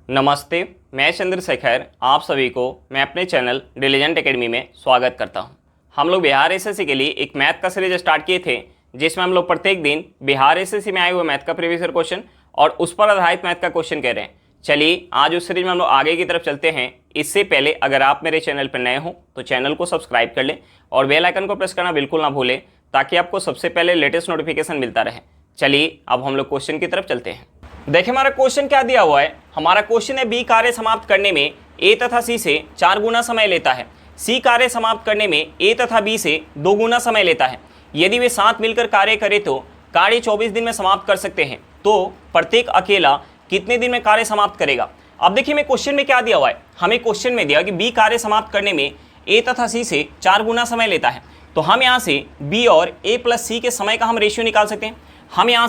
नमस्ते, मैं चंद्रशेखर आप सभी को मैं अपने चैनल डिलीजेंट एकेडमी में स्वागत करता हूं। हम लोग बिहार एसएससी के लिए एक मैथ का सीरीज स्टार्ट किए थे, जिसमें हम लोग प्रत्येक दिन बिहार एसएससी में आए हुए मैथ का प्रीवियस ईयर क्वेश्चन और उस पर आधारित मैथ का क्वेश्चन कह रहे हैं। चलिए आज उस सीरीज में हम लोग आगे की तरफ चलते हैं। इससे पहले अगर आप मेरे चैनल पर नए हो तो चैनल को सब्सक्राइब कर लें और बेल आइकन को प्रेस करना बिल्कुल ना भूलें, ताकि आपको सबसे पहले लेटेस्ट नोटिफिकेशन मिलता रहे। चलिए अब हम लोग क्वेश्चन की तरफ चलते हैं। देखिए हमारा क्वेश्चन क्या दिया हुआ है। हमारा क्वेश्चन है बी कार्य समाप्त करने में ए तथा सी से 4 गुना समय लेता है। सी कार्य समाप्त करने में ए तथा बी से 2 गुना समय लेता है। यदि वे साथ मिलकर कार्य करें तो कार्य 24 दिन में समाप्त कर सकते हैं, तो प्रत्येक अकेला कितने दिन में कार्य समाप्त करेगा। अब देखिए मैं क्वेश्चन में क्या दिया हुआ है। हमें क्वेश्चन में दिया कि बी कार्य समाप्त करने में ए तथा सी से 4 गुना समय लेता है, तो हम यहाँ से बी और ए प्लस सी के समय का हम रेशियो निकाल सकते हैं। हम यहाँ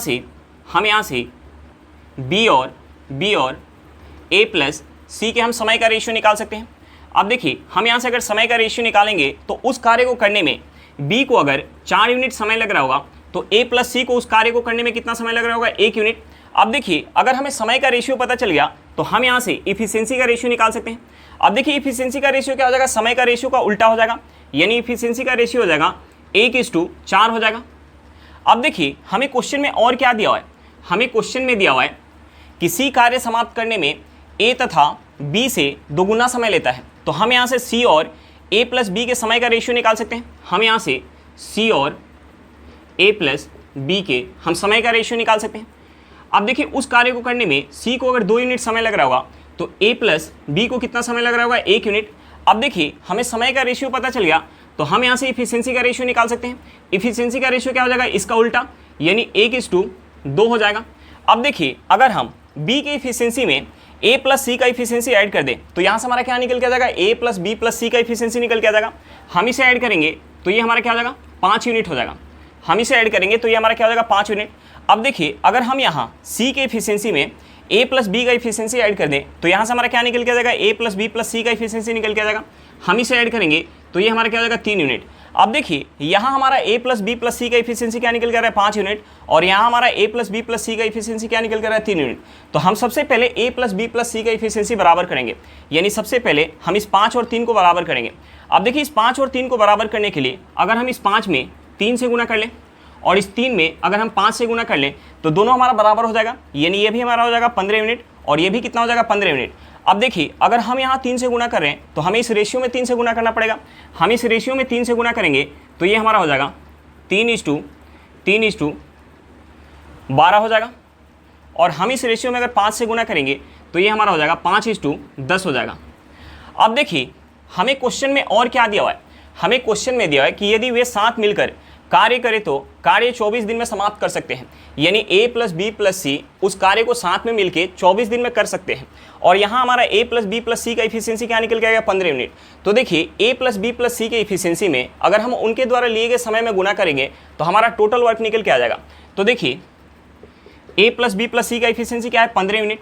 से बी और ए प्लस सी के हम समय का रेशियो निकाल सकते हैं। अब देखिए हम यहाँ से अगर समय का रेशियो निकालेंगे तो उस कार्य को करने में बी को अगर 4 यूनिट समय लग रहा होगा तो ए प्लस सी को उस कार्य को करने में कितना समय लग रहा होगा, 1 यूनिट। अब देखिए अगर हमें समय का रेशियो पता चल गया तो हम यहाँ से इफिशियंसी का रेशियो निकाल सकते हैं। अब देखिए इफिशियंसी का रेशियो क्या हो जाएगा, समय का रेशियो का उल्टा हो जाएगा, यानी इफिशियंसी का रेशियो हो जाएगा 1:4 हो जाएगा। अब देखिए हमें क्वेश्चन में और क्या दिया हुआ है। हमें क्वेश्चन में दिया हुआ है किसी कार्य समाप्त करने में ए तथा बी से 2 गुना समय लेता है, तो हम यहाँ से सी और ए प्लस बी के समय का रेशियो निकाल सकते हैं। हम यहाँ से सी और ए प्लस बी के हम समय का रेशियो निकाल सकते हैं। अब देखिए उस कार्य को करने में सी को अगर 2 यूनिट समय लग रहा होगा तो ए प्लस बी को कितना समय लग रहा होगा, 1 यूनिट। अब देखिए हमें समय का रेशियो पता चल गया तो हम यहाँ से इफिशियंसी का रेशियो निकाल सकते हैं। इफिशियंसी का रेशियो क्या हो जाएगा, इसका उल्टा, यानी 1:2 हो जाएगा। अब देखिए अगर हम बी की इफिशियंसी में ए प्लस सी का इफिशियंसी ऐड कर दें तो यहाँ से हमारा क्या निकल के आ जाएगा, ए प्लस बी प्लस सी का इफिशियंसी निकल के आ जाएगा। हम इसे ऐड करेंगे तो ये हमारा क्या हो जाएगा, 5 यूनिट हो जाएगा। हम इसे ऐड करेंगे तो ये हमारा क्या हो जाएगा, 5 यूनिट। अब देखिए अगर हम यहाँ सी के इफिशियंसी में ए प्लस बी का इफिशियंसी ऐड कर दें तो यहाँ से हमारा क्या निकल के आ जाएगा, ए प्लस बी प्लस सी का इफिशियंसी निकल के आ जाएगा। हम इसे ऐड करेंगे तो ये हमारा क्या हो जाएगा, 3 यूनिट। अब देखिए यहाँ हमारा ए प्लस बी प्लस सी का इफिशियंसी क्या निकल कर रहा है, 5 यूनिट, और यहाँ हमारा ए प्लस बी प्लस सी का इफिशियंसी क्या निकल कर रहा है, 3 यूनिट। तो हम सबसे पहले ए प्लस बी प्लस सी का इफिशियंसी बराबर करेंगे, यानी सबसे पहले हम इस 5 और 3 को बराबर करेंगे। अब देखिए इस 5 और 3 को बराबर करने के लिए अगर हम इस 5 में 3 से गुना कर लें और इस 3 में अगर हम 5 से गुना कर लें तो दोनों हमारा बराबर हो जाएगा, यानी ये भी हमारा हो जाएगा 15 यूनिट और ये भी कितना हो जाएगा, 15 यूनिट। अब देखिए अगर हम यहाँ 3 से गुना कर रहे हैं तो हमें इस रेशियो में 3 से गुना करना पड़ेगा। हम इस रेशियो में 3 से गुना करेंगे तो ये हमारा हो जाएगा 3:12 हो जाएगा, और हम इस रेशियो में अगर 5 से गुना करेंगे तो ये हमारा हो जाएगा 5:10 हो जाएगा। अब देखिए हमें क्वेश्चन में और क्या दिया हुआ है। हमें क्वेश्चन में दिया है कि यदि वे साथ मिलकर कार्य करें तो कार्य 24 दिन में समाप्त कर सकते हैं, यानी ए प्लस बी प्लस सी उस कार्य को साथ में मिलकर 24 दिन में कर सकते हैं। और यहाँ हमारा ए प्लस बी प्लस सी का इफिशियंसी क्या निकल के आएगा, 15 यूनिट। तो देखिए ए प्लस बी प्लस सी के इफिशियंसी में अगर हम उनके द्वारा लिए गए समय में गुना करेंगे तो हमारा टोटल वर्क निकल के आ जाएगा। तो देखिए ए प्लस बी प्लस सी का इफिशियंसी क्या है, 15 यूनिट।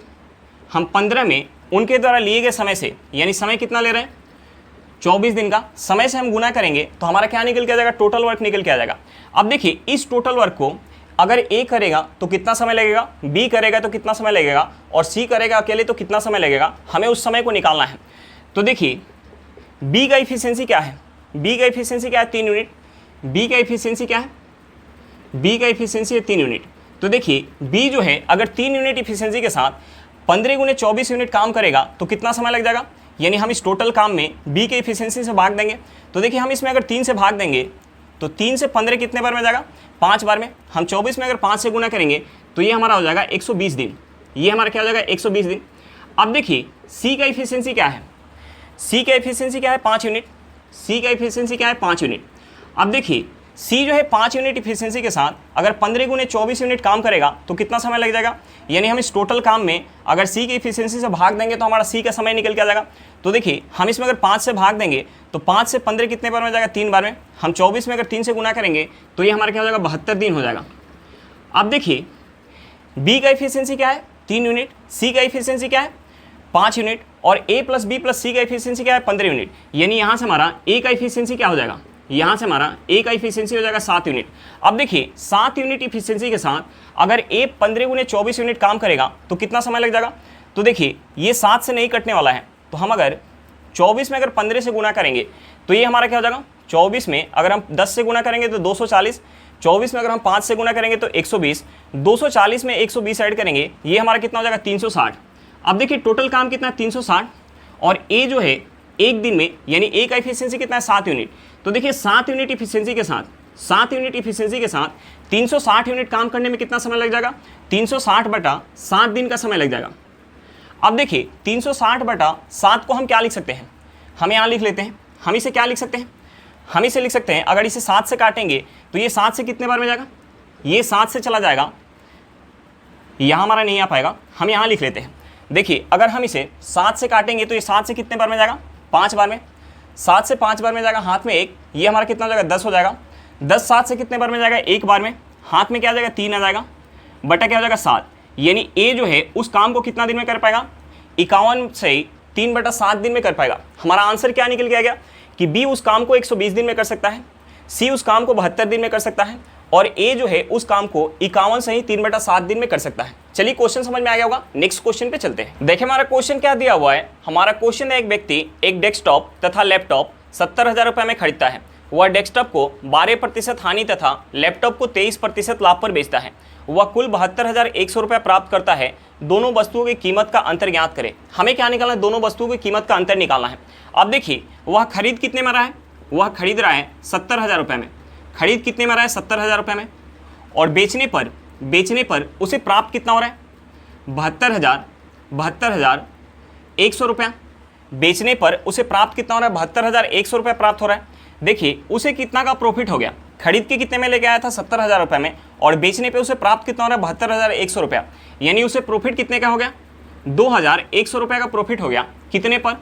हम 15 में उनके द्वारा लिए गए समय से, यानी समय कितना ले रहे हैं, 24 दिन का समय से हम गुना करेंगे तो हमारा क्या निकल के आ जाएगा, टोटल वर्क निकल के आ जाएगा। अब देखिए इस टोटल वर्क को अगर ए करेगा तो कितना समय लगेगा, बी करेगा तो कितना समय लगेगा, और सी करेगा अकेले तो कितना समय लगेगा, हमें उस समय को निकालना है। तो देखिए बी का इफिशियंसी क्या है, बी का इफिशियंसी क्या है, 3 यूनिट। बी का इफिशियंसी क्या है, बी का इफिशियंसी है 3 यूनिट। तो देखिए बी जो है अगर 3 यूनिट इफिशियंसी के साथ 15 × 24 यूनिट काम करेगा तो कितना समय लग जाएगा, यानी हम इस टोटल काम में बी के इफिशियंसी से भाग देंगे। तो देखिए हम इसमें अगर 3 से भाग देंगे तो 3 से 15 कितने बार में जाएगा, 5 बार में। हम 24 में अगर 5 से गुना करेंगे तो ये हमारा हो जाएगा 120 दिन। ये हमारा क्या हो जाएगा, 120 दिन। अब देखिए सी का इफिशियंसी क्या है, सी का इफिशियंसी क्या है, 5 यूनिट। सी का इफिशियंसी क्या है, 5 यूनिट। अब देखिए सी जो है 5 यूनिट इफिशियंसी के साथ अगर 15 × 24 यूनिट काम करेगा तो कितना समय लग जाएगा, यानी हम इस टोटल काम में अगर सी की इफिशियंसी से भाग देंगे तो हमारा सी का समय निकल के आ जाएगा। तो देखिए हम इसमें अगर 5 से भाग देंगे तो 5 से 15 कितने बार में जाएगा, 3 बार में। हम 24 में अगर 3 से गुना करेंगे तो ये हमारा क्या हो जाएगा, 72 दिन हो जाएगा। अब देखिए बी का इफिशियंसी क्या है, 3 यूनिट। सी का इफिशियंसी क्या है, 5 यूनिट, और ए प्लस बी प्लस सी का इफिशियंसी क्या है, 15 यूनिट। यानी यहाँ से हमारा ए का इफिशियंसी क्या हो जाएगा, यहाँ से हमारा ए का इफिशियंसी हो जाएगा 7 यूनिट। अब देखिए 7 यूनिट इफिशियंसी के साथ अगर ए 15 × 24 यूनिट काम करेगा तो कितना समय लग जाएगा। तो देखिए ये 7 से नहीं कटने वाला है, तो हम अगर 24 में अगर 15 से गुना करेंगे तो ये हमारा क्या हो जाएगा, 24 में अगर हम 10 से गुना करेंगे तो 240, 24 में अगर हम 5 से गुना करेंगे तो 120, 240 में 120 ऐड करेंगे, ये हमारा कितना हो जाएगा 360। अब देखिए टोटल काम कितना है 360, और ए जो है एक दिन में यानी ए का इफिशियंसी कितना है 7 यूनिट। तो देखिए 7 यूनिट इफिशियंसी के साथ 360 यूनिट काम करने में कितना समय लग जाएगा, 360 बटा 7 दिन का समय लग जाएगा। अब देखिए 360 बटा 7 को हम क्या लिख सकते हैं, हम यहाँ लिख लेते हैं, हम इसे क्या लिख सकते हैं, हम इसे लिख सकते हैं, अगर इसे 7 से काटेंगे तो ये 7 से कितने बार में जाएगा, ये 7 से चला जाएगा, यहाँ हमारा नहीं आ पाएगा, हम यहाँ लिख लेते हैं। देखिए अगर हम इसे 7 से काटेंगे तो ये 7 से कितने बार में जाएगा, 5 बार में, 7 से 5 बार में जाएगा, हाथ में 1, ये हमारा कितना हो जाएगा 10 हो जाएगा, 10 7 से कितने बार में जाएगा, 1 बार में, हाथ में क्या आ जाएगा 3 आ जाएगा, बटा क्या हो जाएगा 7, यानी ए जो है उस काम को कितना दिन में कर पाएगा, 51 से 3 बटा 7 दिन में कर पाएगा। हमारा आंसर क्या निकल के आ गया कि बी उस काम को 120 दिन में कर सकता है, सी उस काम को 72 दिन में कर सकता है, और ए जो है उस काम को 51 से ही 3 बटा 7 दिन में कर सकता है। चलिए क्वेश्चन समझ में आ गया होगा, नेक्स्ट क्वेश्चन पे चलते हैं। देखिए हमारा क्वेश्चन क्या दिया हुआ है, हमारा क्वेश्चन है एक व्यक्ति एक डेस्कटॉप तथा लैपटॉप 70,000 रुपये में खरीदता है। वह डेस्कटॉप को 12% हानि तथा लैपटॉप को 23% लाभ पर बेचता है। वह कुल 72,100 रुपये प्राप्त करता है। दोनों वस्तुओं की कीमत का अंतर ज्ञात करें। हमें क्या निकालना है, दोनों वस्तुओं की कीमत का अंतर निकालना है। अब देखिए वह खरीद कितने में रहा है, वह खरीद रहा है 70,000 रुपये में, खरीद कितने में रहा है 70,000 रुपये में, और बेचने पर उसे प्राप्त कितना हो रहा है 72,100 रुपया। बेचने पर उसे प्राप्त कितना हो रहा है 72,100 रुपया प्राप्त हो रहा है। देखिए उसे कितना का प्रॉफिट हो गया, खरीद के कितने में लेके आया था 70,000 रुपये में, और बेचने पे उसे प्राप्त कितना हो रहा है 72,100 रुपया, यानी उसे प्रॉफिट कितने का हो गया 2,100 रुपये का प्रॉफिट हो गया। कितने पर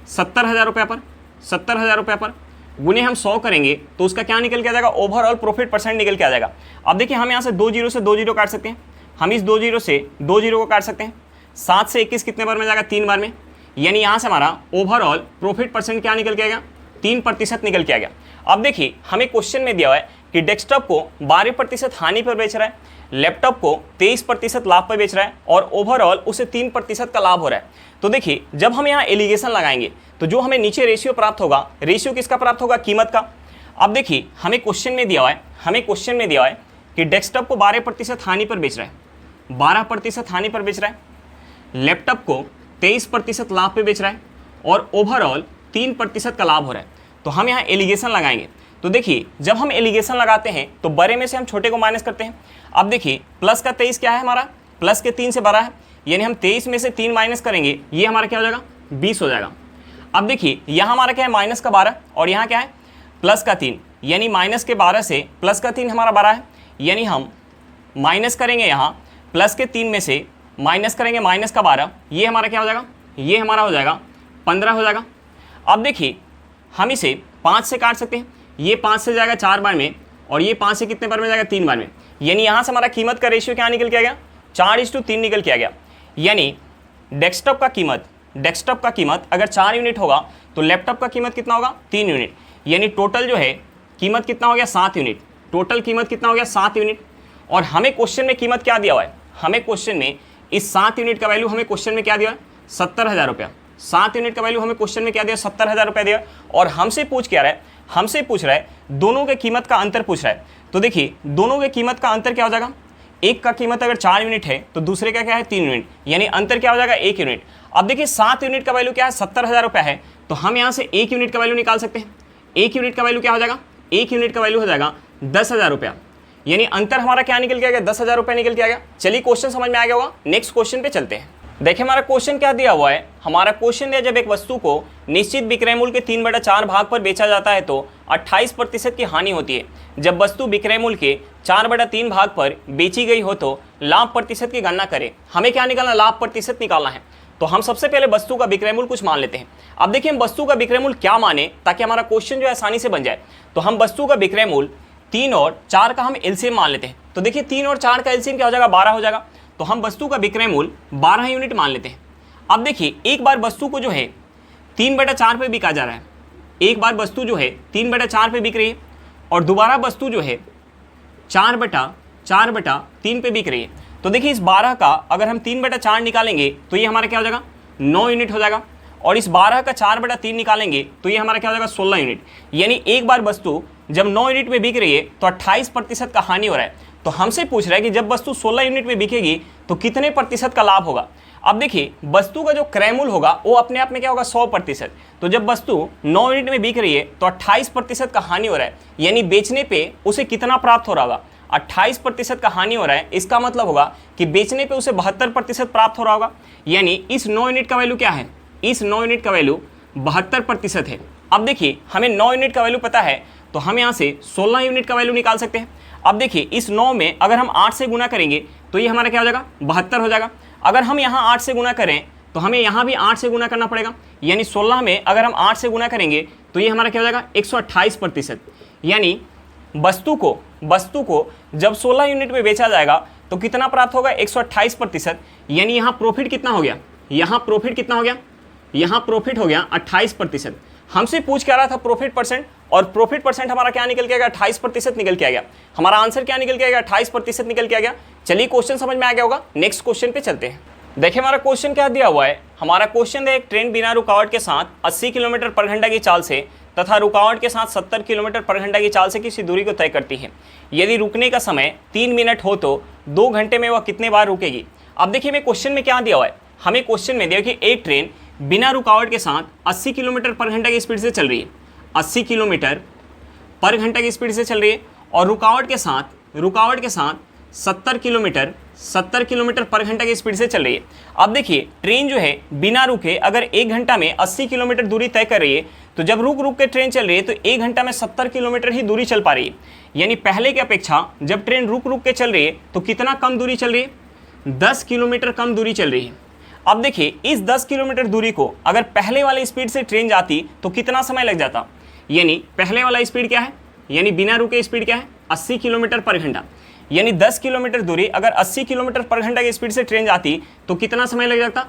70,000 रुपये पर, 70,000 रुपये पर गुने हम 100 करेंगे तो उसका क्या निकल के आ जाएगा, ओवरऑल प्रॉफिट परसेंट निकल के आ जाएगा। अब देखिए हम यहाँ से 2 जीरो से 2 जीरो काट सकते हैं, हम इस 2 जीरो से 2 जीरो को काट सकते हैं। 7 से 21 कितने बार में जाएगा 3 बार में, यानी यहाँ से हमारा ओवरऑल प्रॉफिट परसेंट क्या निकल के आएगा 3% निकल के आ गया। अब देखिए हमें क्वेश्चन में दिया हुआ है कि डेस्कटॉप को 12% हानि पर बेच रहा है, लैपटॉप को 23% लाभ पर बेच रहा है, और ओवरऑल उसे 3% का लाभ हो रहा है। तो देखिए जब हम यहाँ एलिगेशन लगाएंगे तो जो हमें नीचे रेशियो प्राप्त होगा, रेशियो किसका प्राप्त होगा, कीमत का। अब देखिए हमें क्वेश्चन में दिया हुआ है, कि डेस्कटॉप को 12% हानि पर बेच रहा है, 12% हानि पर बेच रहा है, लैपटॉप को 23% लाभ पे बेच रहा है, और ओवरऑल 3% का लाभ हो रहा है। तो हम यहाँ एलिगेशन लगाएंगे। तो देखिए जब हम एलिगेशन लगाते हैं तो बड़े में से हम छोटे को माइनस करते हैं। अब देखिए प्लस का 23 क्या है हमारा, प्लस के 3 से बड़ा है, यानी हम 23 में से 3 माइनस करेंगे, ये हमारा क्या हो जाएगा 20 हो जाएगा। अब देखिए यहाँ हमारा क्या है माइनस का 12, और यहाँ क्या है प्लस का 3, यानी माइनस के 12 से प्लस का 3 हमारा 12 है, यानी हम माइनस करेंगे यहाँ प्लस के 3 में से माइनस करेंगे माइनस का 12, ये हमारा क्या हो जाएगा, ये हमारा हो जाएगा 15 हो जाएगा। अब देखिए हम इसे 5 से काट सकते हैं, ये 5 से जाएगा 4 बार में, और ये 5 से कितने बार में जाएगा 3 बार में, यानी यहाँ से हमारा कीमत का रेशियो क्या निकल के आ गया 4:3 निकल के आ गया। यानी डेस्कटॉप का कीमत अगर 4 यूनिट होगा तो लैपटॉप का कीमत कितना होगा 3 यूनिट, यानी टोटल जो है कीमत कितना हो गया 7 यूनिट, टोटल कीमत कितना हो गया 7 यूनिट। और हमें क्वेश्चन में कीमत क्या दिया हुआ है, हमें क्वेश्चन में इस 7 यूनिट का वैल्यू हमें क्वेश्चन में क्या दिया है 70,000 रुपया। 7 यूनिट का वैल्यू हमें क्वेश्चन में क्या दिया 70,000 रुपया दिया, और हमसे पूछ रहा है दोनों के कीमत का अंतर पूछ रहा है। तो देखिए दोनों के कीमत का अंतर क्या हो जाएगा, एक का कीमत अगर 4 यूनिट है तो दूसरे का क्या है 3 यूनिट, यानी अंतर क्या हो जाएगा 1 यूनिट। अब देखिए 7 यूनिट का वैल्यू क्या है 70,000 रुपया है, तो हम यहाँ से 1 यूनिट का वैल्यू निकाल सकते हैं। 1 यूनिट का वैल्यू क्या हो जाएगा, 1 यूनिट का वैल्यू हो जाएगा 10,000 रुपया, यानी अंतर हमारा क्या निकल के आ गया 10,000 रुपया निकल के आ गया। चलिए क्वेश्चन समझ में आ गया होगा, नेक्स्ट क्वेश्चन पे चलते हैं। देखिए हमारा क्वेश्चन क्या दिया हुआ है, हमारा क्वेश्चन है जब एक वस्तु को निश्चित विक्रय मूल्य के 3/4 भाग पर बेचा जाता है तो 28% की हानि होती है। जब वस्तु विक्रय मूल्य के 4/3 भाग पर बेची गई हो तो लाभ प्रतिशत की गणना करें। हमें क्या निकालना, लाभ प्रतिशत निकालना है। तो हम सबसे पहले वस्तु का विक्रय मूल्य कुछ मान लेते हैं। अब देखिए हम वस्तु का विक्रय मूल्य क्या माने ताकि हमारा क्वेश्चन जो है आसानी से बन जाए। तो हम वस्तु का विक्रय मूल्य 3 और 4 का हम एलसीएम मान लेते हैं। तो देखिए 3 और 4 का एलसीएम क्या हो जाएगा 12 हो जाएगा, तो हम वस्तु का विक्रय मूल्य 12 यूनिट मान लेते हैं। अब देखिए एक बार वस्तु को जो है 3/4 पे बिका जा रहा है, एक बार वस्तु जो है 3/4 पे बिक रही है, और दोबारा वस्तु जो है 4/3 पे बिक रही है। तो देखिए इस 12 का अगर हम 3/4 निकालेंगे तो ये हमारा क्या हो जाएगा 9 यूनिट हो जाएगा, और इस 12 का 4/3 निकालेंगे तो ये हमारा क्या हो जाएगा 16 यूनिट। यानी एक बार वस्तु जब 9 यूनिट में बिक रही है तो 28% का हानि हो रहा है। तो हमसे पूछ रहा है कि जब वस्तु 16 यूनिट में बिकेगी तो कितने प्रतिशत का लाभ होगा। अब देखिए वस्तु का जो क्रय मूल्य होगा वो अपने आप में क्या होगा 100%। तो जब वस्तु 9 यूनिट में बिक रही है तो 28% का हानि हो रहा है, यानी बेचने पे उसे कितना प्राप्त हो रहा होगा 28% का हानि हो रहा है। इसका मतलब होगा कि बेचने पे उसे 72% प्राप्त हो रहा होगा। यानी इस 9 यूनिट का वैल्यू क्या है, इस 9 यूनिट का वैल्यू 72% है। अब देखिए हमें 9 यूनिट का वैल्यू पता है तो हम यहाँ से 16 यूनिट का वैल्यू निकाल सकते हैं। अब देखिए इस 9 में अगर हम 8 से गुना करेंगे तो ये हमारा क्या हो जाएगा 72 हो जाएगा। अगर हम यहाँ 8 से गुना करें तो हमें यहाँ भी 8 से गुना करना पड़ेगा, यानी 16 में अगर हम 8 से गुना करेंगे तो ये हमारा क्या हो जाएगा 128%। यानी वस्तु को जब 16 यूनिट में बेचा जाएगा तो कितना प्राप्त होगा 128%। यानी यहाँ प्रॉफिट कितना हो गया, यहाँ प्रॉफिट कितना हो गया, यहाँ प्रॉफिट हो गया 28%। हमसे पूछ क्या रहा था प्रॉफिट परसेंट, और प्रॉफिट परसेंट हमारा क्या निकल के आ गया 28% निकल के आ गया। हमारा आंसर क्या निकल के आ गया 28% निकल के आ गया। चलिए क्वेश्चन समझ में आ गया होगा, नेक्स्ट क्वेश्चन पे चलते हैं। देखिए हमारा क्वेश्चन क्या दिया हुआ है। हमारा क्वेश्चन है एक ट्रेन बिना रुकावट के साथ 80 किलोमीटर पर घंटा की चाल से तथा रुकावट के साथ 70 किलोमीटर पर घंटा की चाल से किसी दूरी को तय करती है। यदि रुकने का समय 3 मिनट हो तो 2 घंटे में वह कितने बार रुकेगी। अब देखिए मैं क्वेश्चन में क्या दिया हुआ है, हमें क्वेश्चन में दिया कि एक ट्रेन बिना रुकावट के साथ 80 किलोमीटर पर घंटा की स्पीड से चल रही है, 80 किलोमीटर पर घंटा की स्पीड से चल रही है, और रुकावट के साथ 70 किलोमीटर पर घंटा की स्पीड से चल रही है। अब देखिए ट्रेन जो है बिना रुके अगर 1 घंटा में 80 किलोमीटर दूरी तय कर रही है, तो जब रुक के ट्रेन चल रही है तो 1 घंटा में 70 किलोमीटर ही दूरी चल पा रही है। यानी पहले की अपेक्षा जब ट्रेन रुक के चल रही है तो कितना कम दूरी चल रही है, 10 किलोमीटर कम दूरी चल रही है। अब देखिए इस 10 किलोमीटर दूरी को अगर पहले वाली स्पीड से ट्रेन जाती तो कितना समय लग जाता। यानी पहले वाला स्पीड क्या है, यानी बिना रुके स्पीड क्या है 80 किलोमीटर पर घंटा। यानी 10 किलोमीटर दूरी अगर 80 किलोमीटर पर घंटा की स्पीड से ट्रेन जाती तो कितना समय लग जाता,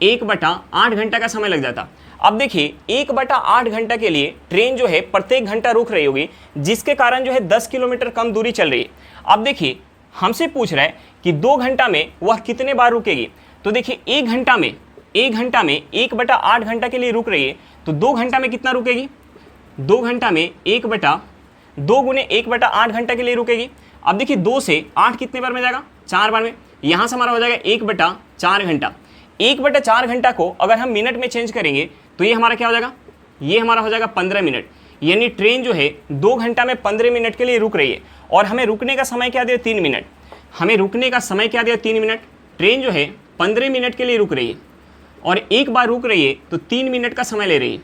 1/8 घंटा का समय लग जाता। अब देखिए 1/8 घंटा के लिए ट्रेन जो है प्रत्येक घंटा रुक रही होगी, जिसके कारण जो है 10 किलोमीटर कम दूरी चल रही है। अब देखिए हमसे पूछ रहा है कि 2 घंटा में वह कितने बार रुकेगी। तो देखिए 1 घंटा में 1/8 घंटा के लिए रुक रही है, तो 2 घंटा में कितना रुकेगी, 2 घंटा में 2 गुने 1/8 घंटा के लिए रुकेगी। अब देखिए 2 से 8 कितने बार में जाएगा, 4 बार में। यहाँ से हमारा हो जाएगा 1/4 घंटा। 1/4 घंटा को अगर हम मिनट में चेंज करेंगे तो ये हमारा क्या हो जाएगा, ये हमारा हो जाएगा 15 मिनट। यानी ट्रेन जो है 2 घंटा में 15 मिनट के लिए रुक रही है, और हमें रुकने का समय क्या दिया 3 मिनट। हमें रुकने का समय क्या दिया 3 मिनट। ट्रेन जो है 15 मिनट के लिए रुक रही है, और एक बार रुक रही है तो 3 मिनट का समय ले रही है।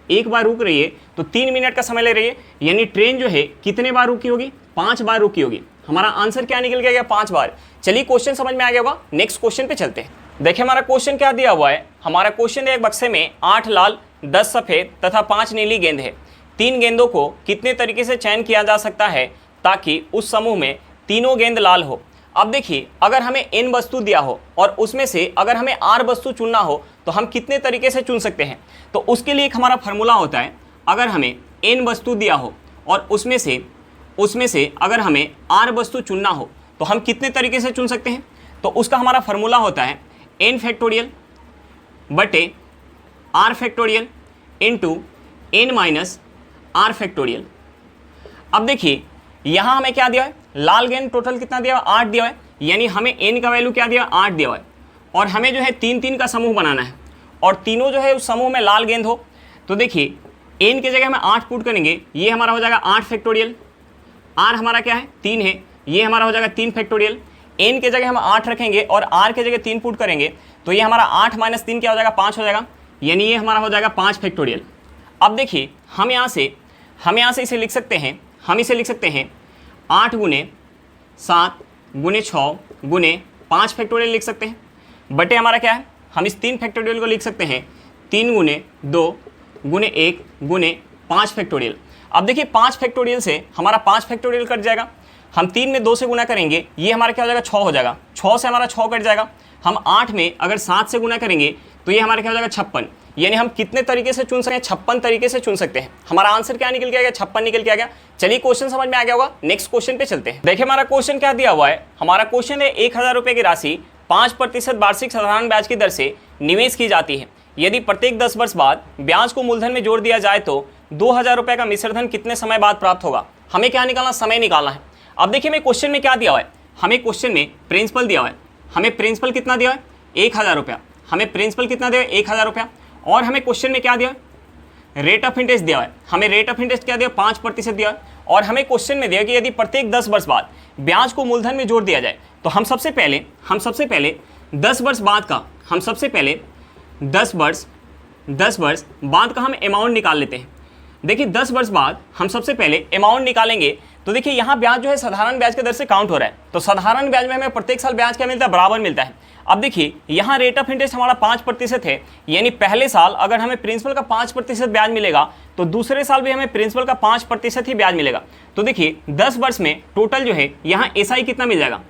एक बार रुक रही है तो 3 मिनट का समय ले रही है। यानी ट्रेन जो है कितने बार रुकी होगी, 5 बार रुकी होगी। हमारा आंसर क्या निकल गया 5 बार। चलिए क्वेश्चन समझ में आ गया होगा, नेक्स्ट क्वेश्चन पे चलते हैं। देखिए हमारा क्वेश्चन क्या दिया हुआ है। हमारा क्वेश्चन है एक बक्से में 8 लाल 10 सफ़ेद तथा 5 नीली गेंद है। 3 गेंदों को कितने तरीके से चयन किया जा सकता है ताकि उस समूह में तीनों गेंद लाल हो। अब देखिए अगर हमें n वस्तु दिया हो और उसमें से अगर हमें r वस्तु चुनना हो तो हम कितने तरीके से चुन सकते हैं। तो उसके लिए एक हमारा फार्मूला होता है, अगर हमें n वस्तु दिया हो और उसमें से अगर हमें r वस्तु चुनना हो तो हम कितने तरीके से चुन सकते हैं। तो उसका हमारा फार्मूला होता है n फैक्टोरियल बटे r factorial into n minus r factorial. अब देखिए यहाँ हमें क्या दिया है, लाल गेंद टोटल कितना दिया है 8 दिया है, यानी हमें n का वैल्यू क्या दिया 8 दिया है, और हमें जो है 3-3 का समूह बनाना है, और तीनों जो है उस समूह में लाल गेंद हो। तो देखिए n की जगह हम 8 पुट करेंगे, ये हमारा हो जाएगा 8 फैक्टोरियल। r हमारा क्या है 3 है, ये हमारा हो जाएगा 3 फैक्टोरियल। n की जगह हम 8 रखेंगे और r की जगह 3 पुट करेंगे, तो ये हमारा 8 माइनस 3 क्या हो जाएगा 5 हो जाएगा, यानी ये हमारा हो जाएगा 5 फैक्टोरियल। अब देखिए हम यहाँ से इसे लिख सकते हैं, हम इसे लिख सकते हैं 8 गुने 7 गुने 6 गुने 5 फैक्टोरियल लिख सकते हैं, बटे हमारा क्या है, हम इस 3 फैक्टोरियल को लिख सकते हैं 3 गुने 2 गुने 1 गुने 5 फैक्टोरियल। अब देखिए 5 फैक्टोरियल से हमारा 5 फैक्टोरियल कट जाएगा, हम 3 में 2 से गुना करेंगे, ये हमारा क्या हो जाएगा 6 हो जाएगा, 6 से हमारा 6 कट जाएगा। हम 8 में अगर 7 से गुना करेंगे तो ये हमारा क्या हो जाएगा 56, यानी हम कितने तरीके से चुन सकते हैं, 56 तरीके से चुन सकते हैं। हमारा आंसर क्या निकल के आ गया, 56 निकल के आ गया। चलिए क्वेश्चन समझ में आ गया होगा, नेक्स्ट क्वेश्चन पे चलते हैं। देखिए हमारा क्वेश्चन क्या दिया हुआ है, हमारा क्वेश्चन है 1000 रुपए की राशि 5% वार्षिक साधारण ब्याज की दर से निवेश की जाती है। यदि प्रत्येक 10 वर्ष बाद ब्याज को मूलधन में जोड़ दिया जाए तो 2000 रुपए का मिश्र धन कितने समय बाद प्राप्त होगा। हमें क्या निकालना, समय निकालना है। अब देखिए हमें क्वेश्चन में क्या दिया हुआ है, हमें क्वेश्चन में प्रिंसिपल दिया हुआ है। हमें प्रिंसिपल कितना दिया है, 1000 रुपया। हमें प्रिंसिपल कितना दिया है, 1000 रुपया। और हमें क्वेश्चन में क्या दिया है, रेट ऑफ इंटरेस्ट दिया है। हमें रेट ऑफ इंटरेस्ट क्या दिया, 5% दिया है। और हमें क्वेश्चन में दिया कि यदि प्रत्येक 10 वर्ष बाद ब्याज को मूलधन में जोड़ दिया जाए तो हम सबसे पहले 10 वर्ष बाद का, हम सबसे पहले 10 वर्ष बाद का हम अमाउंट निकाल लेते हैं। देखिए 10 वर्ष बाद हम सबसे पहले अमाउंट निकालेंगे तो देखिए यहाँ ब्याज जो है साधारण ब्याज के दर से काउंट हो रहा है, तो साधारण ब्याज में हमें प्रत्येक साल ब्याज क्या मिलता है, बराबर मिलता है। अब देखिए यहाँ रेट ऑफ इंटरेस्ट हमारा 5% है, यानी पहले साल अगर हमें प्रिंसिपल का 5% ब्याज मिलेगा तो दूसरे साल भी हमें प्रिंसिपल का 5% ही ब्याज मिलेगा। तो देखिए 10 वर्ष में टोटल जो है यहाँ एसआई कितना मिल जाएगा,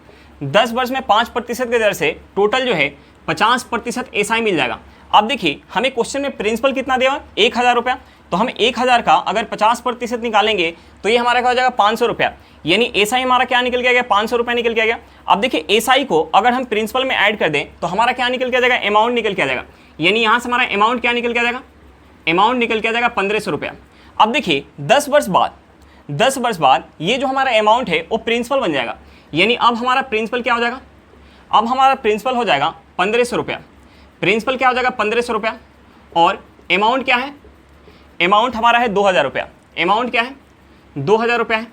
10 वर्ष में 5% के दर से टोटल जो है 50% एसआई मिल जाएगा। अब देखिए हमें क्वेश्चन में प्रिंसिपल कितना दिया, 1000 रुपया, तो हम 1000 का अगर 50% निकालेंगे तो ये हमारा क्या हो जाएगा, 500 रुपया। यानी एसआई हमारा क्या निकल के आ गया, 500 रुपया निकल के आ गया। अब देखिए एसआई को अगर हम प्रिंसिपल में ऐड कर दें तो हमारा क्या निकल के आ जाएगा, अमाउंट निकल के आ जाएगा। यानी यहाँ से हमारा अमाउंट क्या निकल के आ जाएगा, अमाउंट निकल के आ जाएगा 1500 रुपया। अब देखिए 10 वर्ष बाद ये जो हमारा अमाउंट है वो प्रिंसिपल बन जाएगा। यानी अब हमारा प्रिंसिपल क्या हो जाएगा, अब हमारा प्रिंसिपल हो जाएगा 1500 रुपया। प्रिंसिपल क्या हो जाएगा, 1500 रुपया। और अमाउंट क्या है, अमाउंट हमारा है 2000 रुपया। अमाउंट क्या है, 2000 रुपया है।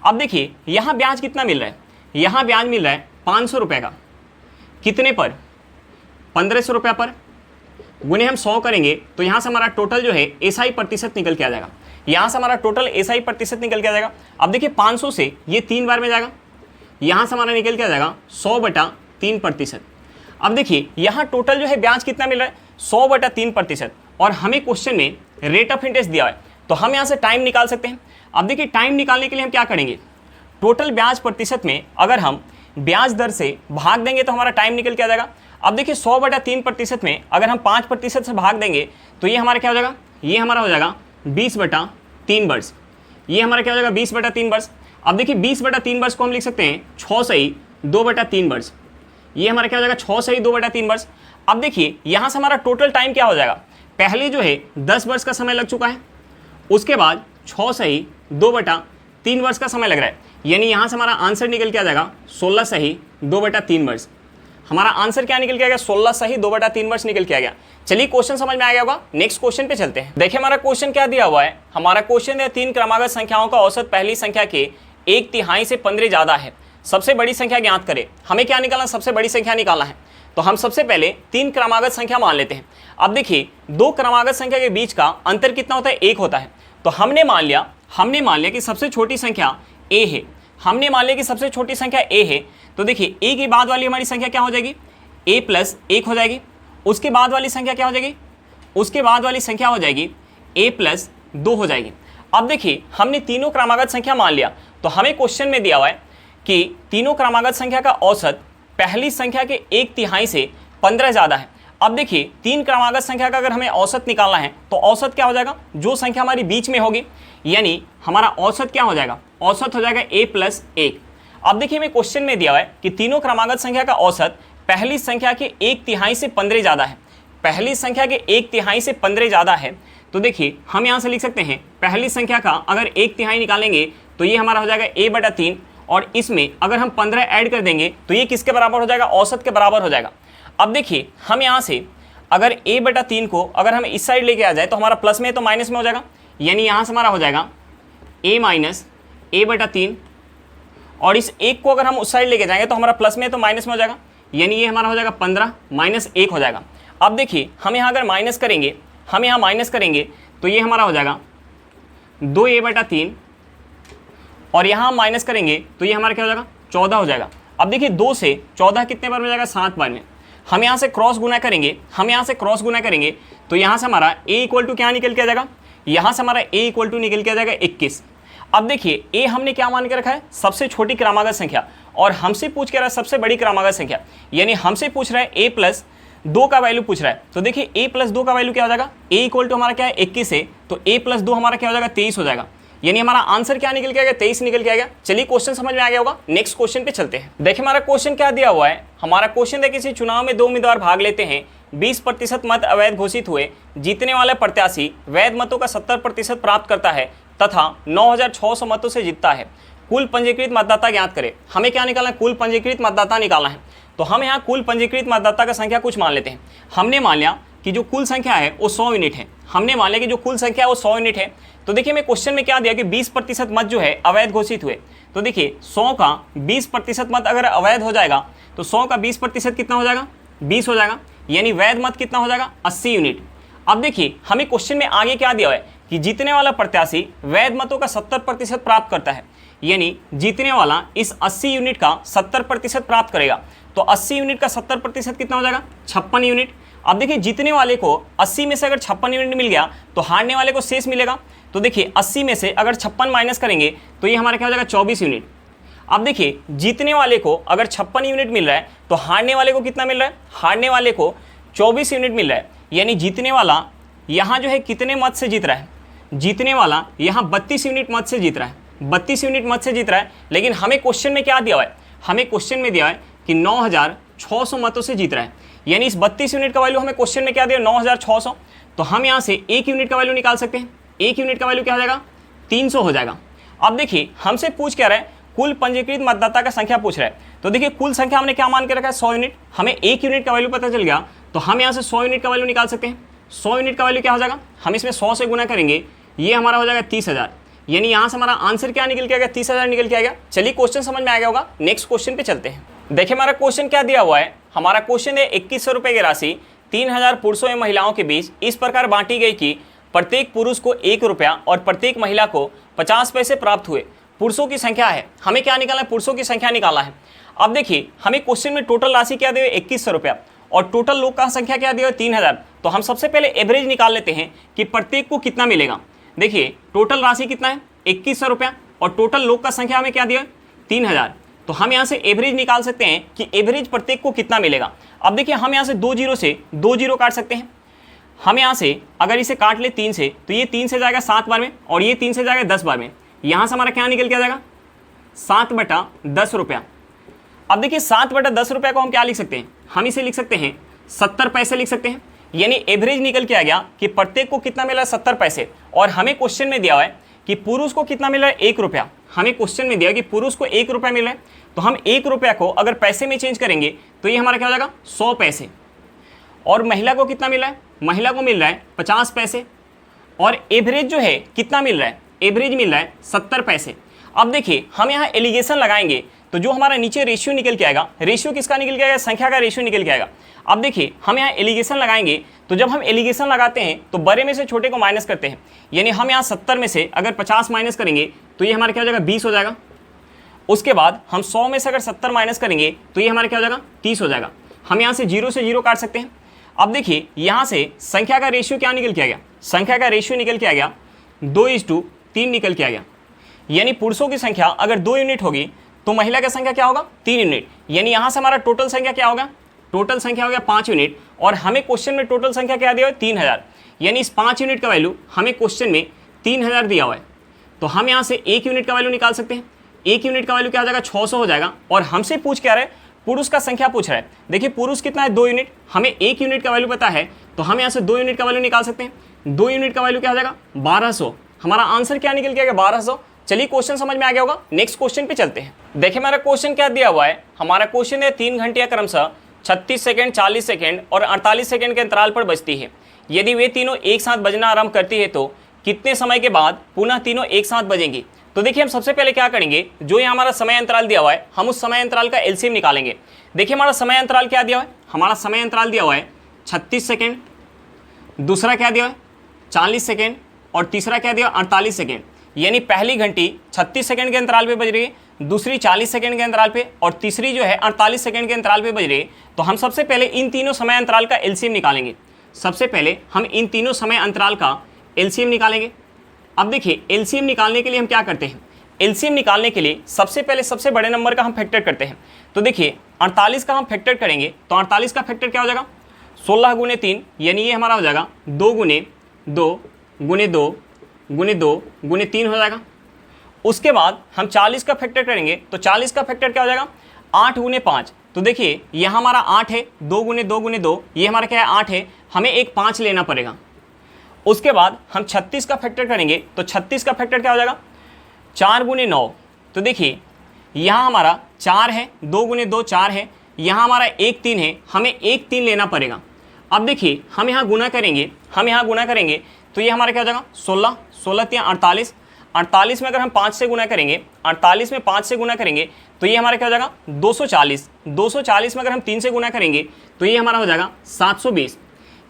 अब देखिए यहाँ ब्याज कितना मिल रहा है, यहाँ ब्याज मिल रहा है 500 रुपये का। कितने पर, 1500 रुपया पर। गुने हम 100 करेंगे तो यहाँ से हमारा टोटल जो है एसआई प्रतिशत निकल के आ जाएगा। यहाँ से हमारा टोटल एसआई प्रतिशत निकल के आ जाएगा। अब देखिए 500 से ये 3 बार में जाएगा, यहाँ से हमारा निकल के आ जाएगा 100/3%। अब देखिए यहाँ टोटल जो है ब्याज कितना मिल रहा है, 100/3%। और हमें क्वेश्चन में रेट ऑफ इंटरेस्ट दिया है तो हम यहाँ से टाइम निकाल सकते हैं। अब देखिए टाइम निकालने के लिए हम क्या करेंगे, टोटल ब्याज प्रतिशत में अगर हम ब्याज दर से भाग देंगे तो हमारा टाइम निकल के आ जाएगा। अब देखिए 100/3% में अगर हम 5% से भाग देंगे तो ये हमारा क्या हो जाएगा, ये हमारा हो जाएगा 20/3 वर्ष। ये हमारा क्या हो जाएगा, 20/3 वर्ष। अब देखिए 20/3 वर्ष को हम लिख सकते हैं 6 सही 2/3 वर्ष। ये हमारा क्या हो जाएगा, 6 सही 2/3 वर्ष। अब देखिए यहाँ से हमारा टोटल टाइम क्या हो जाएगा, पहले जो है 10 वर्ष का समय लग चुका है, उसके बाद 6 सही 2/3 वर्ष का समय लग रहा है। यानी यहाँ से हमारा आंसर निकल के आ जाएगा 16 सही 2/3 वर्ष। हमारा आंसर क्या निकल के आ गया, 16 सही 2/3 वर्ष निकल के आ गया। चलिए क्वेश्चन समझ में आ गया होगा, नेक्स्ट क्वेश्चन पे चलते हैं। देखिए हमारा क्वेश्चन क्या दिया हुआ है, हमारा क्वेश्चन है 3 क्रमागत संख्याओं का औसत पहली संख्या के 1/3 से 15 ज़्यादा है, सबसे बड़ी संख्या ज्ञात करें। हमें क्या निकालना, सबसे बड़ी संख्या निकालना है। तो हम सबसे पहले 3 क्रमागत संख्या मान लेते हैं। अब देखिए 2 क्रमागत संख्या के बीच का अंतर कितना होता है, 1 होता है। तो हमने मान लिया कि सबसे छोटी संख्या a है। हमने मान लिया कि सबसे छोटी संख्या a है। तो देखिए a के बाद वाली हमारी संख्या क्या हो जाएगी, a+1 हो जाएगी। उसके बाद वाली संख्या क्या हो जाएगी, उसके बाद वाली संख्या हो जाएगी a+2 हो जाएगी। अब देखिए हमने तीनों क्रमागत संख्या मान लिया तो हमें क्वेश्चन में दिया हुआ है कि तीनों क्रमागत संख्या का औसत पहली संख्या के 1/3 से 15 ज़्यादा है। अब देखिए 3 क्रमागत संख्या का अगर हमें औसत निकालना है तो औसत क्या हो जाएगा, जो संख्या हमारी बीच में होगी, यानी हमारा औसत क्या हो जाएगा, औसत हो जाएगा a+1। अब देखिए हमें क्वेश्चन में दिया हुआ है कि तीनों क्रमागत संख्या का औसत पहली संख्या के 1/3 से 15 ज़्यादा है। पहली संख्या के 1/3 से 15 ज़्यादा है। तो देखिए हम यहाँ से लिख सकते हैं पहली संख्या का अगर 1/3 निकालेंगे तो ये हमारा हो जाएगा a/3, और इसमें अगर हम 15 ऐड कर देंगे तो ये किसके बराबर हो जाएगा, औसत के बराबर हो जाएगा। अब देखिए हम यहाँ से अगर a/3 को अगर हम इस साइड लेके आ जाए तो हमारा प्लस में तो माइनस में हो जाएगा। यानी यहाँ से हमारा हो जाएगा a-a/3, और इस 1 को अगर हम उस साइड लेके जाएंगे तो हमारा प्लस में तो माइनस में हो जाएगा। यानी ये हमारा हो जाएगा 15 -1 हो जाएगा। अब देखिए हम यहाँ अगर माइनस करेंगे, हम यहाँ माइनस करेंगे तो ये हमारा हो जाएगा 2a/3, और यहाँ हम माइनस करेंगे तो ये हमारा क्या हो जाएगा, 14 हो जाएगा। अब देखिए 2 से 14 कितने बार में जाएगा, 7 बार में। हम यहाँ से क्रॉस गुना करेंगे, तो यहाँ से हमारा a = क्या निकल के आ जाएगा, यहाँ से हमारा a = निकल के आ जाएगा 21। अब देखिए a हमने क्या मान के रखा है, सबसे छोटी क्रमागत संख्या, और हमसे पूछ के रहा है सबसे बड़ी क्रमागत संख्या। यानी हमसे पूछ रहा है 2 का वैल्यू पूछ रहा है, तो देखिए a प्लस 2 का वैल्यू क्या हो जाएगा, a इक्वल टू हमारा क्या है 21 है, तो a प्लस 2 हमारा क्या हो जाएगा 23 हो जाएगा। यानी हमारा आंसर क्या निकल के आ गया, 23 निकल के आ गया। चलिए क्वेश्चन समझ में आ गया होगा, नेक्स्ट क्वेश्चन पे चलते हैं। देखिए हमारा क्वेश्चन क्या दिया हुआ है, हमारा क्वेश्चन है किसी चुनाव में 2 उम्मीदवार भाग लेते हैं, 20% मत अवैध घोषित हुए, जीतने वाला प्रत्याशी वैध मतों का 70% प्राप्त करता है तथा 9600 मतों से जीतता है। कुल पंजीकृत मतदाता ज्ञात करें। हमें क्या निकालना है, कुल पंजीकृत मतदाता निकालना है। तो हम यहाँ कुल पंजीकृत मतदाता का संख्या कुछ मान लेते हैं। हमने मान लिया कि जो कुल संख्या है वो 100 यूनिट है। हमने मान लिया कि जो कुल संख्या है वो 100 यूनिट है। तो देखिए मैं क्वेश्चन में क्या दिया कि 20% मत जो है अवैध घोषित हुए। तो देखिए 100 का 20% मत अगर अवैध हो जाएगा तो 100 का 20% कितना हो जाएगा, 20 हो जाएगा। यानी वैध मत कितना हो जाएगा, 80 यूनिट। अब देखिए हमें क्वेश्चन में आगे क्या दिया हुआ है कि जीतने वाला प्रत्याशी वैध मतों का 70% प्राप्त करता है। यानी जीतने वाला इस 80 यूनिट का 70% प्राप्त करेगा। तो 80 यूनिट का 70% कितना हो जाएगा, 56 यूनिट। अब देखिए जीतने वाले को 80 में से अगर 56 यूनिट मिल गया तो हारने वाले को शेष मिलेगा। तो देखिए 80 में से अगर 56 माइनस करेंगे तो ये हमारा क्या हो जाएगा, 24 यूनिट। अब देखिए जीतने वाले को अगर 56 यूनिट मिल रहा है तो हारने वाले को कितना मिल रहा है, हारने वाले को 24 यूनिट मिल रहा है। यानी जीतने वाला यहाँ जो है कितने मत से जीत रहा है, जीतने वाला यहाँ 32 यूनिट मत से जीत रहा है, 32 यूनिट मत से जीत रहा है। लेकिन हमें क्वेश्चन में क्या दिया हुआ है, हमें क्वेश्चन में दिया है कि 9600 मतों से जीत रहा है। यानी इस 32 यूनिट का वैल्यू हमें क्वेश्चन में क्या दिया, 9600। तो हम यहाँ से 1 यूनिट का वैल्यू निकाल सकते हैं। 1 यूनिट का वैल्यू क्या हो जाएगा, 300 हो जाएगा। अब देखिए हमसे पूछ क्या रहा है, कुल पंजीकृत मतदाता का संख्या पूछ रहा है। तो देखिए कुल संख्या हमने क्या मान के रखा है, 100 यूनिट। हमें 1 यूनिट का वैल्यू पता चल गया तो हम यहाँ से 100 यूनिट का वैल्यू निकाल सकते हैं। 100 यूनिट का वैल्यू क्या हो जाएगा, हम इसमें 100 से गुना करेंगे, ये हमारा हो जाएगा 30,000। यानी यहाँ से हमारा आंसर क्या निकल के आ गया, 30,000 निकल के आ गया। चलिए क्वेश्चन समझ में आ गया होगा, नेक्स्ट क्वेश्चन पे चलते हैं। देखिए हमारा क्वेश्चन क्या दिया हुआ है, हमारा क्वेश्चन है 2100 रुपये की राशि 3000 पुरुषों एवं महिलाओं के बीच इस प्रकार बांटी गई कि प्रत्येक पुरुष को 1 रुपया और प्रत्येक महिला को 50 पैसे प्राप्त हुए। पुरुषों की संख्या है, हमें क्या निकालना है, पुरुषों की संख्या निकालना है। अब देखिए हमें क्वेश्चन में टोटल राशि क्या दी हुई है, 2100 रुपया, और टोटल लोग का संख्या क्या दी हुई है, 3000। तो हम सबसे पहले एवरेज निकाल लेते हैं कि प्रत्येक को कितना मिलेगा। देखिए टोटल राशि कितना है, 2100 रुपया, और टोटल लोग का संख्या हमें क्या दिया है, 3000। तो हम यहाँ से एवरेज निकाल सकते हैं कि एवरेज प्रत्येक को कितना मिलेगा। अब देखिए हम यहाँ से 2 जीरो से 2 जीरो काट सकते हैं। हम यहाँ से अगर इसे काट ले 3 से तो ये 3 से जाएगा 7 बार में और ये 3 से जाएगा 10 बार में। यहाँ से हमारा क्या निकल के आ जाएगा, 7/10 रुपया। अब देखिए 7/10 रुपया को हम क्या लिख सकते हैं, हम इसे लिख सकते हैं 70 पैसे लिख सकते हैं। यानी एवरेज निकल के आ गया कि प्रत्येक को कितना मिला है, 70 पैसे। और हमें क्वेश्चन में दिया हुआ है कि पुरुष को कितना मिल रहा है, 1 रुपया। हमें क्वेश्चन में दिया कि पुरुष को 1 रुपया मिल रहा है, तो हम 1 रुपया को अगर पैसे में चेंज करेंगे तो ये हमारा क्या हो जाएगा, 100 पैसे। और महिला को कितना मिल रहा है, महिला को मिल रहा है 50 पैसे। और एवरेज जो है कितना मिल रहा है, एवरेज मिल रहा है 70 पैसे। अब देखिए हम यहाँ एलिगेशन लगाएंगे तो जो हमारा नीचे रेशियो निकल के आएगा, रेशियो किसका निकल के आएगा, संख्या का रेशियो निकल के आएगा। अब देखिए हम यहाँ एलिगेशन लगाएंगे तो जब हम एलिगेशन लगाते हैं तो बड़े में से छोटे को माइनस करते हैं। यानी हम यहाँ 70 में से अगर 50 माइनस करेंगे तो ये हमारा क्या हो जाएगा, 20 हो जाएगा। उसके बाद हम 100 में से अगर 70 माइनस करेंगे तो ये हमारा क्या हो जाएगा, 30 हो जाएगा। हम यहाँ से 0 से 0 काट सकते हैं। अब देखिए यहाँ से संख्या का रेशियो क्या निकल के आ गया, संख्या का रेशियो निकल के आ गया 2:3 निकल के आ गया। यानी पुरुषों की संख्या अगर 2 यूनिट होगी तो महिला की संख्या क्या होगा, 3 यूनिट। यानी यहाँ से हमारा टोटल संख्या क्या होगा, टोटल संख्या हो गया 5 यूनिट। और हमें क्वेश्चन में टोटल संख्या क्या दिया हुआ है, 3000। यानी इस 5 यूनिट का वैल्यू हमें क्वेश्चन में 3000 दिया हुआ है। तो हम यहाँ से 1 यूनिट का वैल्यू निकाल सकते हैं। 1 यूनिट का वैल्यू क्या हो जाएगा, 600 हो जाएगा। और हमसे पूछ क्या रहा है, पुरुष का संख्या पूछ रहा है। देखिए पुरुष कितना है, 2 यूनिट। हमें 1 यूनिट का वैल्यू पता है तो हम यहाँ से 2 यूनिट का वैल्यू निकाल सकते हैं। 2 यूनिट का वैल्यू क्या हो जाएगा, 1200। हमारा आंसर क्या निकल के आएगा, 1200। चलिए क्वेश्चन समझ में आ गया होगा, नेक्स्ट क्वेश्चन पे चलते हैं। देखिए हमारा क्वेश्चन क्या दिया हुआ है, हमारा क्वेश्चन है 3 घंटियाँ क्रमशः 36 सेकंड, 40 सेकंड और 48 सेकंड के अंतराल पर बजती है। यदि वे तीनों एक साथ बजना आरंभ करती है तो कितने समय के बाद पुनः तीनों एक साथ बजेंगी। तो देखिए हम सबसे पहले क्या करेंगे, जो ये हमारा समय अंतराल दिया हुआ है हम उस समय अंतराल का एलसीएम निकालेंगे। देखिए हमारा समय अंतराल क्या दिया हुआ है, हमारा समय अंतराल दिया हुआ है 36 सेकेंड, दूसरा क्या दिया हुआ है 40 सेकेंड और तीसरा क्या दिया 48 सेकेंड। यानी पहली घंटी 36 सेकंड के अंतराल पे बज रही है, दूसरी 40 सेकंड के अंतराल पे और तीसरी जो है 48 सेकंड के अंतराल पे बज रही है। तो हम सबसे पहले इन तीनों समय अंतराल का एलसीएम निकालेंगे। सबसे पहले हम इन तीनों समय अंतराल का एलसीएम निकालेंगे। अब देखिए एलसीएम निकालने के लिए हम क्या करते हैं, एलसीएम निकालने के लिए सबसे पहले सबसे बड़े नंबर का हम फैक्टर करते हैं। तो देखिए 48 का हम फैक्टर करेंगे तो 48 का फैक्टर क्या हो जाएगा 16 गुने 3 यानी ये हमारा हो जाएगा 2 गुने 2 गुने 2 गुने 2 गुने 3 हो जाएगा। उसके बाद हम 40 का फैक्टर करेंगे तो 40 का फैक्टर क्या हो जाएगा 8 गुने 5। तो देखिए यहाँ हमारा 8 है, 2 गुने 2 गुने 2, ये हमारा क्या है 8 है, हमें एक 5 लेना पड़ेगा। उसके बाद हम 36 का फैक्टर करेंगे तो 36 का फैक्टर क्या हो जाएगा 4 गुने 9। तो देखिए यहाँ हमारा 4 है, 2 गुने 2 4 है, यहाँ हमारा एक 3 है, हमें एक 3 लेना पड़ेगा। अब देखिए हम यहाँ गुना करेंगे तो ये हमारा क्या हो जाएगा 16, 16 3 48, 48 में अगर हम 5 से गुना करेंगे, 48 में 5 से गुना करेंगे तो ये हमारा क्या हो जाएगा 240, 240 में अगर हम 3 से गुना करेंगे तो ये हमारा हो जाएगा 720।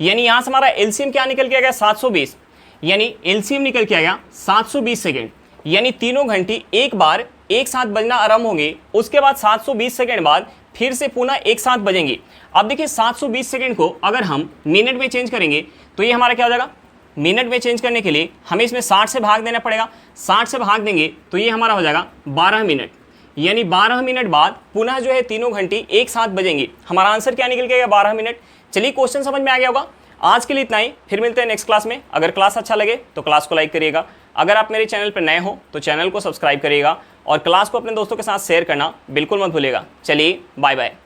यानी यहाँ से हमारा एलसीएम क्या निकल के आ गया 720, यानी एलसीएम निकल के आ गया 720 सेकेंड। यानी तीनों घंटी एक बार एक साथ बजना आरंभ होंगे, उसके बाद 720 सेकेंड बाद फिर से पुनः एक साथ बजेंगे। अब देखिए 720 सेकेंड को अगर हम मिनट में चेंज करेंगे तो ये हमारा क्या हो जाएगा, मिनट में चेंज करने के लिए हमें इसमें 60 से भाग देना पड़ेगा। 60 से भाग देंगे तो ये हमारा हो जाएगा 12 मिनट। यानी 12 मिनट बाद पुनः जो है तीनों घंटी एक साथ बजेंगे। हमारा आंसर क्या निकल के आएगा 12 मिनट। चलिए क्वेश्चन समझ में आ गया होगा। आज के लिए इतना ही, फिर मिलते हैं नेक्स्ट क्लास में। अगर क्लास अच्छा लगे तो क्लास को लाइक करिएगा। अगर आप मेरे चैनल पर नए हो तो चैनल को सब्सक्राइब करिएगा और क्लास को अपने दोस्तों के साथ शेयर करना बिल्कुल मत भूलिएगा। चलिए बाय बाय।